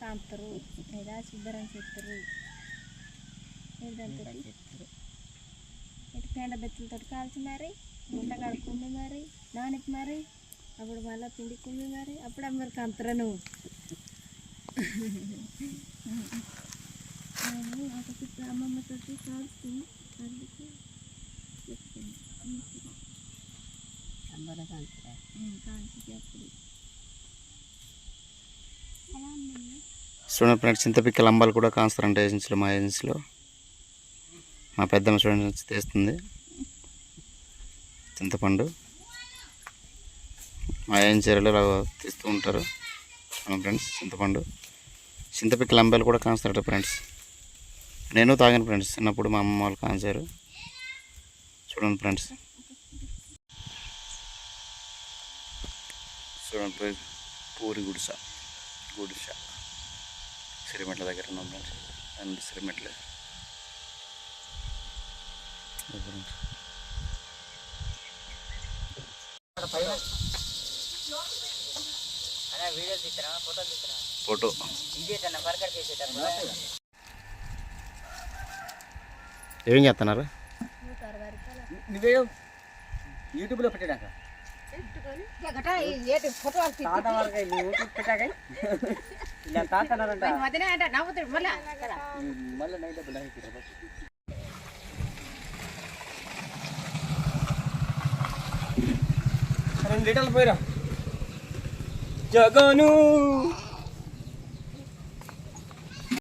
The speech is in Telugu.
కాంపుతారు లేదా శుభ్రం చేస్తారు. దాంతో ఇటు పేండ బెత్తలతో కాల్చి మరి గుంట కడుక్కుంది మరి నానికి మరి అప్పుడు మళ్ళీ పిండికుంది మరి అప్పుడు అమ్మరు కాంపుతారా నువ్వు. ఒక అమ్మమ్మతో కాల్చి అందుకు చెప్తుంది అమ్మల కాల్చి అప్పుడు అలా చూడండి ఫ్రెండ్స్, చింతపిక్క లంబాలు కూడా కాస్తారంట ఏజెన్సీలో. మా ఏజెన్సీలో మా పెద్దమ్మ చూడండి తీస్తుంది చింతపండు. మా ఏజెన్సీలో ఇలా తీస్తూ ఉంటారు ఫ్రెండ్స్. చింతపిక్క లంబాలు కూడా కాస్తారట ఫ్రెండ్స్. నేను తాగాను ఫ్రెండ్స్ చిన్నప్పుడు, మా అమ్మ వాళ్ళు కాంచారు. చూడండి ఫ్రెండ్స్, చూడండి పూరి గుడిస సిరిమెట్ల దగ్గర ఉన్నాం ఫ్రెండ్స్. అండ్ సిరిమెట్ల ఫోటో ఏం చేస్తున్నారు? యూట్యూబ్లో పెట్టాక ఇలా తాతన్నారంట మళ్ళీ నైట్ 2 లీటర్లు పోయిరా జగను.